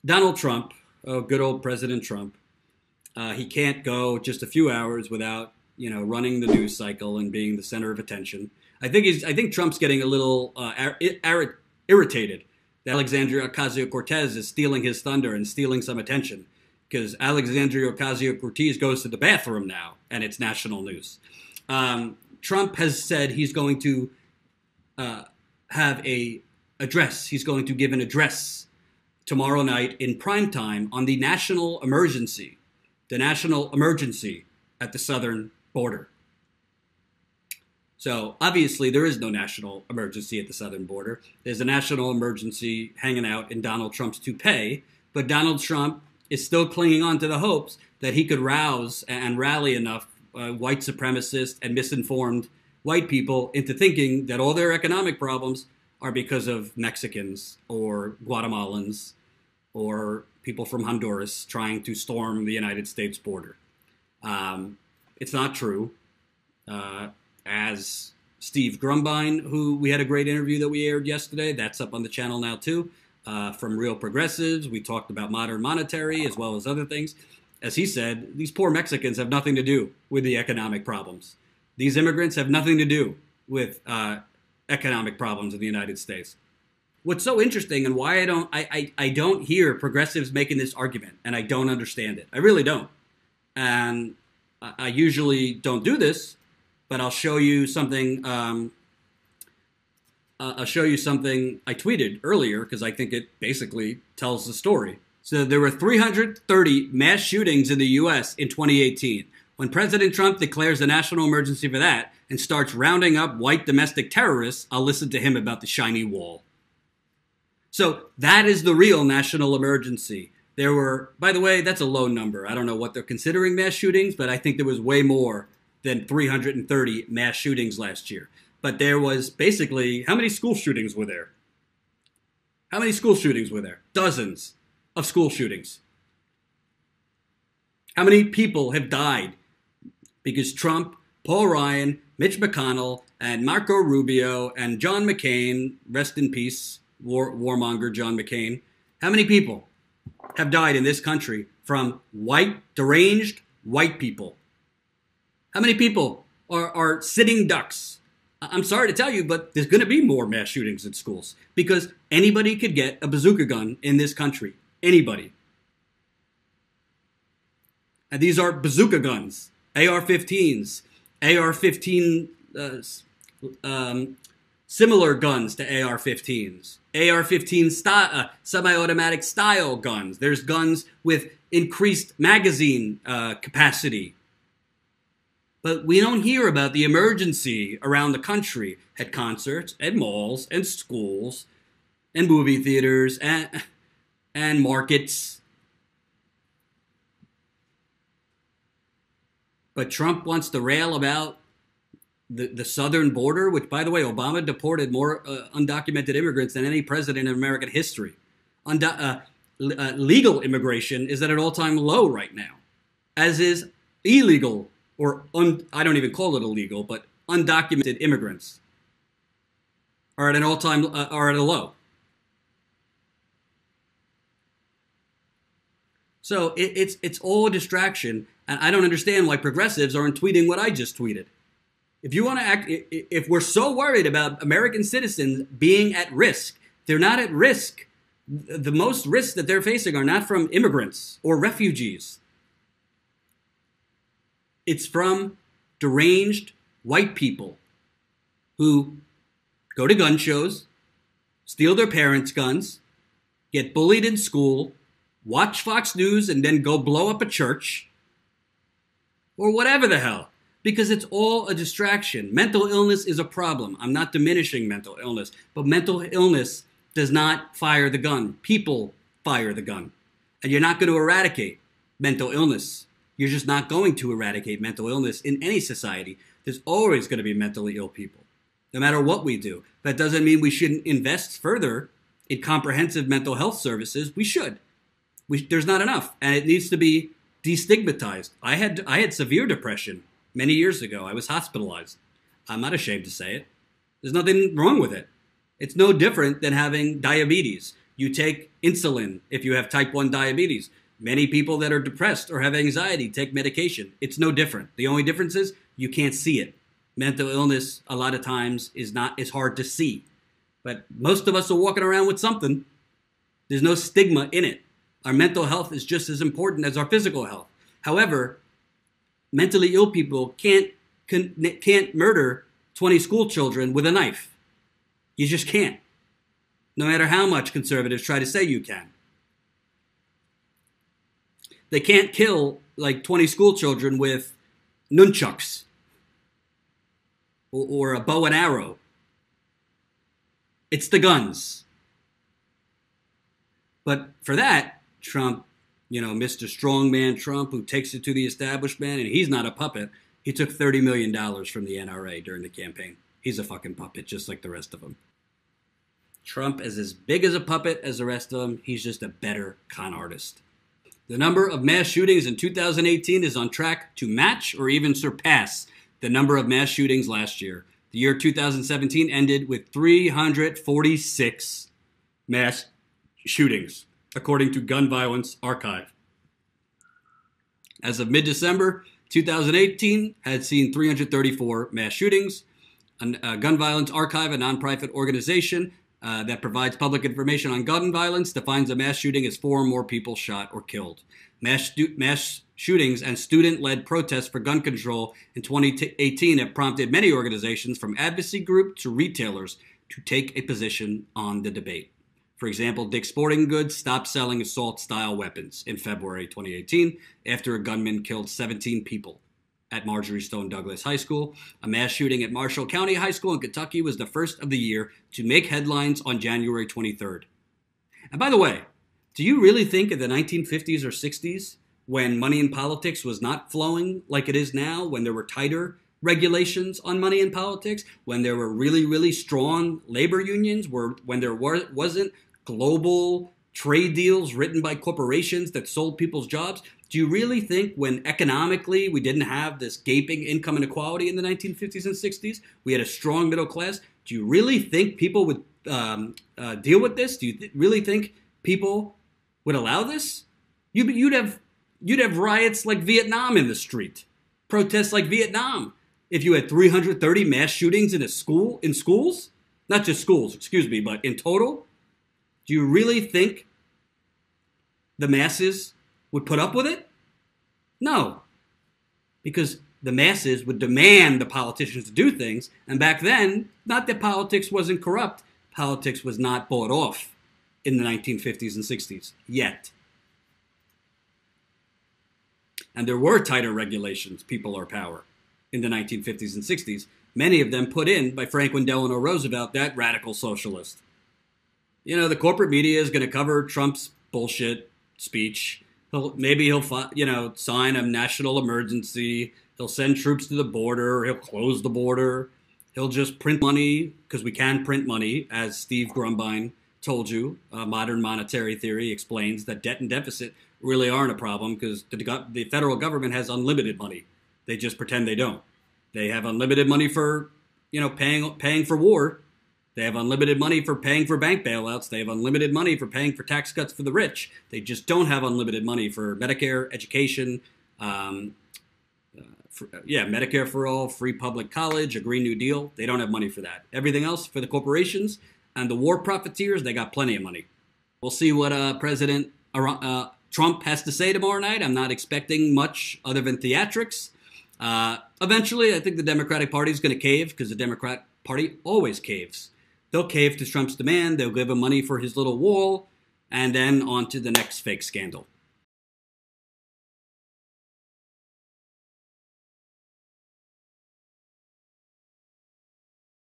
Donald Trump, oh, good old President Trump, he can't go just a few hours without running the news cycle and being the center of attention. I think Trump's getting a little irritated that Alexandria Ocasio-Cortez is stealing his thunder and stealing some attention because Alexandria Ocasio-Cortez goes to the bathroom now and it's national news. Trump has said he's going to have a address. He's going to give an address tomorrow night in prime time on the national emergency at the southern border. So obviously there is no national emergency at the southern border. There's a national emergency hanging out in Donald Trump's toupee, but Donald Trump is still clinging on to the hopes that he could rouse and rally enough white supremacists and misinformed white people into thinking that all their economic problems are because of Mexicans or Guatemalans or people from Honduras trying to storm the United States border. It's not true. As Steve Grumbine, who we had a great interview that we aired yesterday, that's up on the channel now too, from Real Progressives. We talked about modern monetary as well as other things. As he said, these poor Mexicans have nothing to do with the economic problems. These immigrants have nothing to do with economic problems in the United States. What's so interesting and why I don't hear progressives making this argument, and I don't understand it. I really don't. And I usually don't do this, but I'll show you something. I'll show you something I tweeted earlier because I think it basically tells the story. So there were 330 mass shootings in the U.S. in 2018. When President Trump declares a national emergency for that and starts rounding up white domestic terrorists, I'll listen to him about the shiny wall. So that is the real national emergency. There were, by the way, that's a low number. I don't know what they're considering mass shootings, but I think there was way more than 330 mass shootings last year. But there was basically, how many school shootings were there? How many school shootings were there? Dozens of school shootings. How many people have died because Trump, Paul Ryan, Mitch McConnell, and Marco Rubio, and John McCain, rest in peace, warmonger John McCain, how many people have died in this country from deranged white people? How many people are sitting ducks? I'm sorry to tell you, but there's going to be more mass shootings in schools because anybody could get a bazooka gun in this country. Anybody. And these are bazooka guns, AR-15s, AR-15, similar guns to AR-15s, AR-15 semi-automatic style guns. There's guns with increased magazine capacity. But we don't hear about the emergency around the country at concerts, at malls, and schools, and movie theaters, and markets. But Trump wants to rail about the southern border, which, by the way, Obama deported more undocumented immigrants than any president in American history. Legal immigration is at an all-time low right now, as is illegal, or I don't even call it illegal, but undocumented immigrants are at an all-time are at a low. So it's all a distraction, and I don't understand why progressives aren't tweeting what I just tweeted. If you want to act, if we're so worried about American citizens being at risk, they're not at risk. The most risks that they're facing are not from immigrants or refugees. It's from deranged white people who go to gun shows, steal their parents' guns, get bullied in school, watch Fox News, and then go blow up a church, or whatever the hell, because it's all a distraction. Mental illness is a problem. I'm not diminishing mental illness, but mental illness does not fire the gun. People fire the gun. And you're not going to eradicate mental illness. You're just not going to eradicate mental illness in any society. There's always going to be mentally ill people, no matter what we do. That doesn't mean we shouldn't invest further in comprehensive mental health services. We should. There's not enough, and it needs to be destigmatized. I had severe depression many years ago. I was hospitalized. I'm not ashamed to say it. There's nothing wrong with it. It's no different than having diabetes. You take insulin if you have type 1 diabetes. Many people that are depressed or have anxiety take medication. It's no different. The only difference is you can't see it. Mental illness, a lot of times, is hard to see. But most of us are walking around with something. There's no stigma in it. Our mental health is just as important as our physical health. However, mentally ill people can't murder 20 school children with a knife. You just can't. No matter how much conservatives try to say you can. They can't kill like 20 school children with nunchucks or a bow and arrow. It's the guns. But for that, Trump, Mr. Strongman Trump, who takes it to the establishment, and he's not a puppet. He took $30 million from the NRA during the campaign. He's a fucking puppet, just like the rest of them. Trump is as big as a puppet as the rest of them. He's just a better con artist. The number of mass shootings in 2018 is on track to match or even surpass the number of mass shootings last year. The year 2017 ended with 346 mass shootings, according to Gun Violence Archive. As of mid-December, 2018 had seen 334 mass shootings. Gun Violence Archive, a nonprofit organization that provides public information on gun violence, defines a mass shooting as 4 or more people shot or killed. Mass shootings and student-led protests for gun control in 2018 have prompted many organizations, from advocacy groups to retailers, to take a position on the debate. For example, Dick's Sporting Goods stopped selling assault-style weapons in February 2018 after a gunman killed 17 people at Marjorie Stone Douglas High School. A mass shooting at Marshall County High School in Kentucky was the first of the year to make headlines on January 23rd. And by the way, do you really think in the 1950s or 60s, when money in politics was not flowing like it is now, when there were tighter regulations on money in politics, when there were really, really strong labor unions, when there wasn't global trade deals written by corporations that sold people's jobs? Do you really think when economically we didn't have this gaping income inequality in the 1950s and 60s, we had a strong middle class? Do you really think people would deal with this? Do you really think people would allow this? You'd have riots like Vietnam in the street, protests like Vietnam. If you had 330 mass shootings in schools, not just schools, excuse me, but in total, do you really think the masses would put up with it? No, because the masses would demand the politicians to do things. And back then, not that politics wasn't corrupt, politics was not bought off in the 1950s and 60s yet. And there were tighter regulations, people or power, in the 1950s and 60s, many of them put in by Franklin Delano Roosevelt, that radical socialist. The corporate media is going to cover Trump's bullshit speech. Maybe he'll sign a national emergency. He'll send troops to the border. He'll close the border. He'll just print money, because we can print money, as Steve Grumbine told you. Modern monetary theory explains that debt and deficit really aren't a problem, because the federal government has unlimited money. They just pretend they don't. They have unlimited money for, paying for war. They have unlimited money for paying for bank bailouts. They have unlimited money for paying for tax cuts for the rich. They just don't have unlimited money for Medicare, education, Medicare for all, free public college, a Green New Deal. They don't have money for that. Everything else for the corporations and the war profiteers, they got plenty of money. We'll see what President Trump has to say tomorrow night. I'm not expecting much other than theatrics. Eventually, I think the Democratic Party is going to cave, because the Democrat Party always caves. They'll cave to Trump's demand. They'll give him money for his little wall, and then on to the next fake scandal.